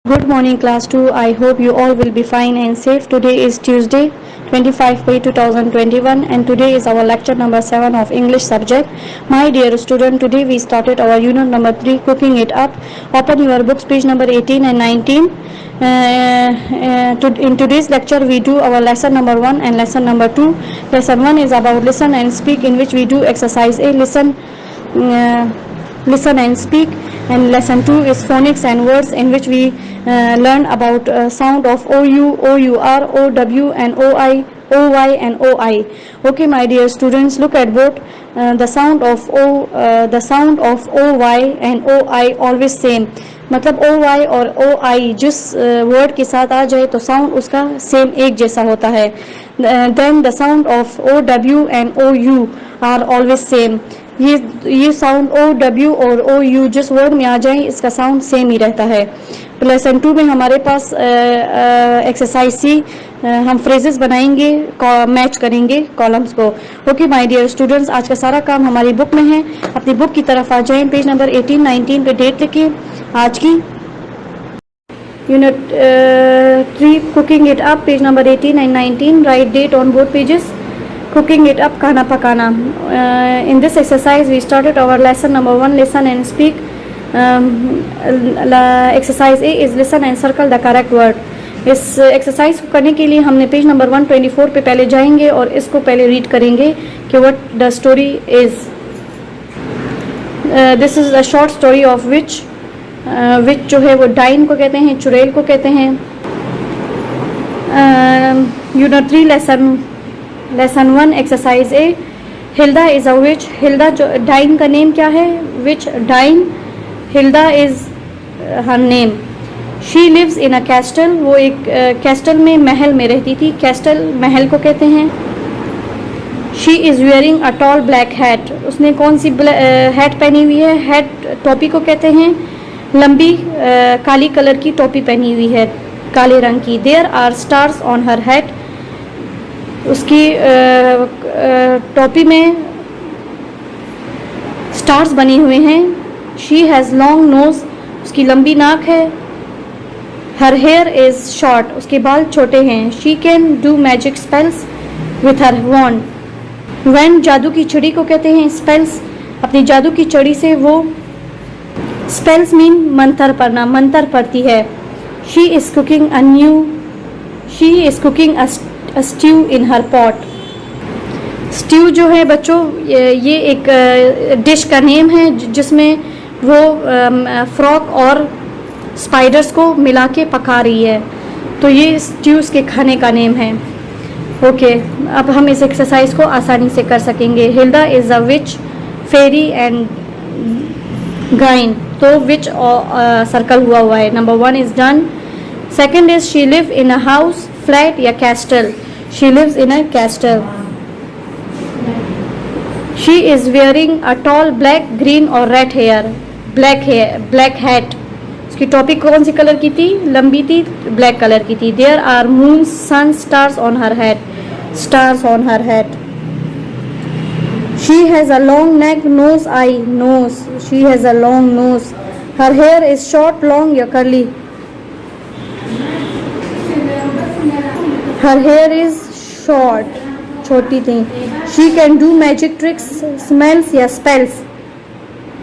Good morning, class 2. I hope you all will be fine and safe. Today is Tuesday, 25 May 2021, and today is our lecture number 7 of English subject. My dear student, today we started our unit number 3, Cooking It Up. Open your books, page number 18 and 19. In today's lecture, we do our lesson number 1 and lesson number 2. Lesson 1 is about listen and speak, in which we do exercise A, listen and speak, and lesson 2 is phonics and words, in which we learn about sound of OU, OUR, OW and OI, OY and OI. Okay, my dear students, look at both. The sound of OY and OI always same. मतलब OY और OI जिस word के साथ आ जाए तो sound उसका same एक जैसा होता है. Then the sound of OW and OU are always same. ये साउंड OW और OU जिस वर्ड में आ जाए इसका साउंड सेम ही रहता है. लेसन 2 में हमारे पास एक्सरसाइज सी हम फ्रेजेस बनाएंगे, मैच करेंगे कॉलम्स को. ओके माय डियर स्टूडेंट्स, आज का सारा काम हमारी बुक में है. अपनी बुक की तरफ आ जाएं. पेज नंबर 18, 19 पे डेट लिखिए आज की. Unit 3 cooking it up, page number 18 and 19. Write date on both pages. Cooking it up, खाना पकाना. In this exercise we started our lesson number 1, listen and speak. Exercise A is listen and circle the correct word. इस exercise को करने के लिए हमने page number 124 पे पहले जाएंगे और इसको पहले रीड करेंगे कि what the story is. This is a short story of which जो है वो डाइन को कहते हैं, चुड़ैल को कहते हैं. Unit 3 lesson 1 exercise A. Hilda is a witch. Hilda जो डाइन का नेम क्या है? विच डाइन. Hilda is her name. She lives in a castle. वो एक कैस्टल में, महल में रहती थी. कैस्टल महल को कहते हैं. She is wearing a tall black hat. उसने कौन सी हैट पहनी हुई है? हैट टोपी को कहते हैं. लंबी काली कलर की टोपी पहनी हुई है, काले रंग की. There are stars on her hat. उसकी टोपी में स्टार्स बने हुए हैं. She has long nose. उसकी लंबी नाक है. Her hair is short. उसके बाल छोटे हैं. She can do magic spells with her wand. वैन जादू की छड़ी को कहते हैं स्पेल्स. अपनी जादू की छड़ी से वो स्पेल्स मीन मंत्र पढ़ना, मंत्र पढ़ती है. She is cooking a stew in her pot. Stew जो है बच्चों, ये एक डिश का नेम है जिसमें वो फ्रॉक और स्पाइडर्स को मिला के पका रही है. तो ये स्ट्यूज के खाने का नेम है. ओके, अब हम इस एक्सरसाइज को आसानी से कर सकेंगे. Hilda is a witch, fairy and गाइन. तो विच सर्कल हुआ है. Number 1 is done. Second is she live in a house, flat या castle. She lives in a castle. She is wearing a tall black, green और red hair. Black hat. उसकी टोपी कौन सी colour की थी? लंबी थी, ब्लैक कलर की थी. There are moon, sun, stars on her head. Stars on her head. She has a long neck, nose, eye, nose. She has a long nose. Her hair is short, long या curly. Her hair is short, छोटी थी. She can do magic tricks, smells या spells.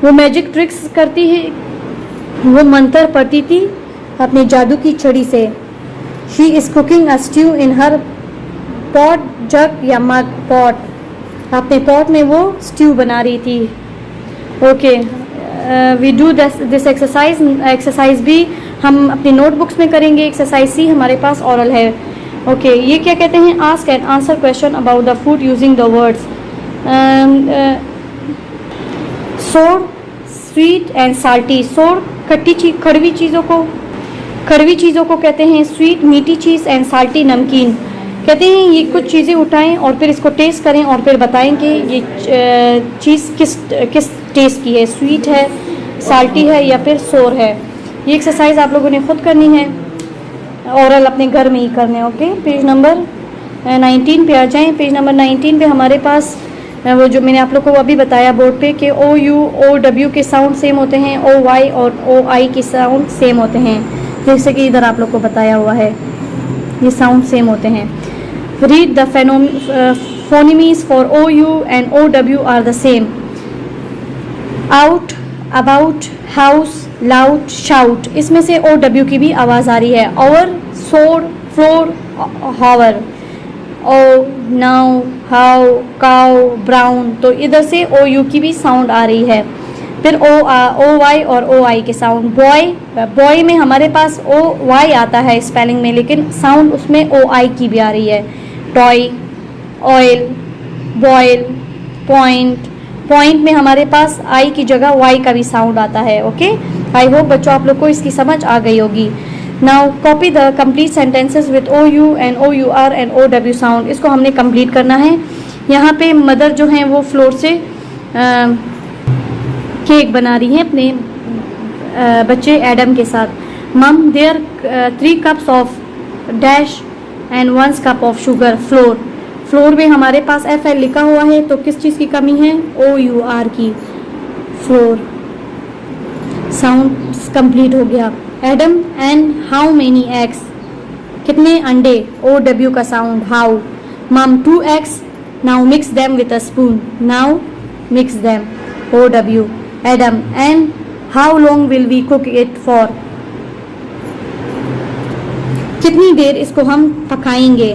वो magic tricks करती है, वो मंत्र पढ़ती थी अपने जादू की छड़ी से. She is cooking a stew in her pot, jug या मग. पॉट, अपने पॉट में वो स्ट्यू बना रही थी. Okay, we do this exercise भी हम अपनी नोटबुक्स में करेंगे. एक्सरसाइज सी हमारे पास ऑरल है. ओके, ये क्या कहते हैं? Ask and answer question about the food using the words. सोर, स्वीट एंड साल्टी. सोर कड़वी चीज़ों को कहते हैं. स्वीट मीठी चीज़ एंड साल्टी नमकीन. कहते हैं ये कुछ चीज़ें उठाएं और फिर इसको टेस्ट करें और फिर बताएं कि ये चीज़ किस टेस्ट की है. स्वीट है, साल्टी है या फिर सोर है. ये एक्सरसाइज आप लोगों ने खुद करनी है, ओरल अपने घर में ही करने. ओके, पेज नंबर 19 पे आ जाएं. पेज नंबर 19 पे हमारे पास वो जो मैंने आप लोग को अभी बताया बोर्ड पे कि OU OW के साउंड सेम होते हैं, OY और OI के साउंड सेम होते हैं. जैसे कि इधर आप लोग को बताया हुआ है, ये साउंड सेम होते हैं। Read the phonemes for O U and O W are the same. Out, about, house, loud, shout, इसमें से ओ डब्ल्यू की भी आवाज़ आ रही है। Over, sour, flour, hour, O, now, how, cow, brown, तो इधर से ओ यू की भी साउंड आ रही है। फिर ओ वाई और ओ आई के साउंड। बॉय, बॉय में हमारे पास ओ वाई आता है स्पेलिंग में, लेकिन साउंड उसमें ओ आई की भी आ रही है। Toy, oil, boil, point, point में हमारे पास आई की जगह वाई का भी साउंड आता है। ओके, आई होप बच्चों आप लोग को इसकी समझ आ गई होगी। Now copy the complete sentences with O U and O U R and O W sound. इसको हमने कंप्लीट करना है। यहाँ पे मदर जो हैं वो फ्लोर से केक बना रही हैं अपने बच्चे एडम के साथ। Mum, there 3 cups of dash and 1 cup of sugar. Flour, flour में हमारे पास एफ एल लिखा हुआ है, तो किस चीज़ की कमी है? ओ यू आर की। फ्लोर साउंड कंप्लीट हो गया। Adam, and how many eggs, कितने अंडे? ओ डब्ल्यू का sound, how. Mum, 2 eggs, now mix them with a spoon. Now mix them, O W. Adam, and how long will we cook it for, कितनी देर इसको हम पकाएंगे?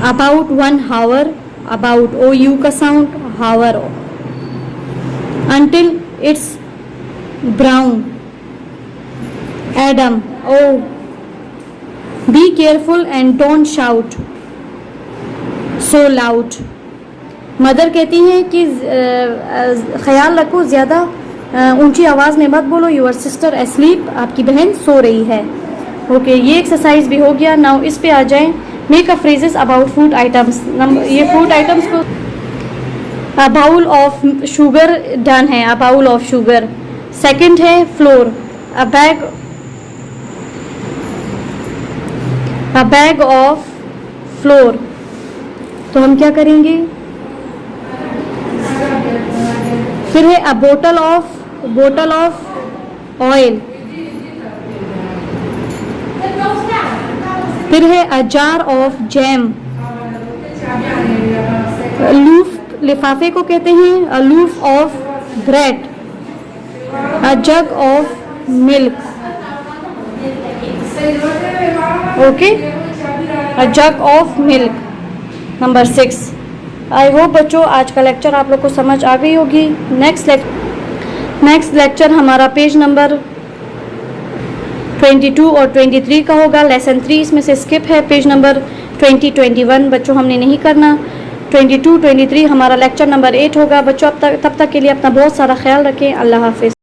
About 1 hour, about O U का sound, hour. until it's brown. Adam, oh, be careful and don't shout so loud. Mother कहती हैं कि ख्याल रखो, ज़्यादा ऊंची आवाज़ में मत बोलो। योर सिस्टर एस्लीप, आपकी बहन सो रही है। ओके, ये एक्सरसाइज भी हो गया। नाउ इस पे आ जाएं। Make a phrases about food items. ये फूड आइटम्स को a bowl of sugar done है, a bowl of sugar. Second है flour, a bag of flour. तो हम क्या करेंगे? फिर है अ बोतल ऑफ ऑयल। फिर है a jar of jam. Loaf, लिफाफे को कहते हैं a loaf of bread. A jug of milk. Okay, a jug of milk. Number 6। I hope बच्चों आज का लेक्चर आप लोग को समझ आ गई होगी। नेक्स्ट लेक्चर हमारा पेज नंबर 22 और 23 का होगा। लेसन 3 इसमें से स्किप है। पेज नंबर 20, 21 बच्चों हमने नहीं करना। 22, 23 हमारा लेक्चर नंबर 8 होगा। बच्चों तब तक के लिए अपना बहुत सारा ख्याल रखें। अल्लाह हाफिज़।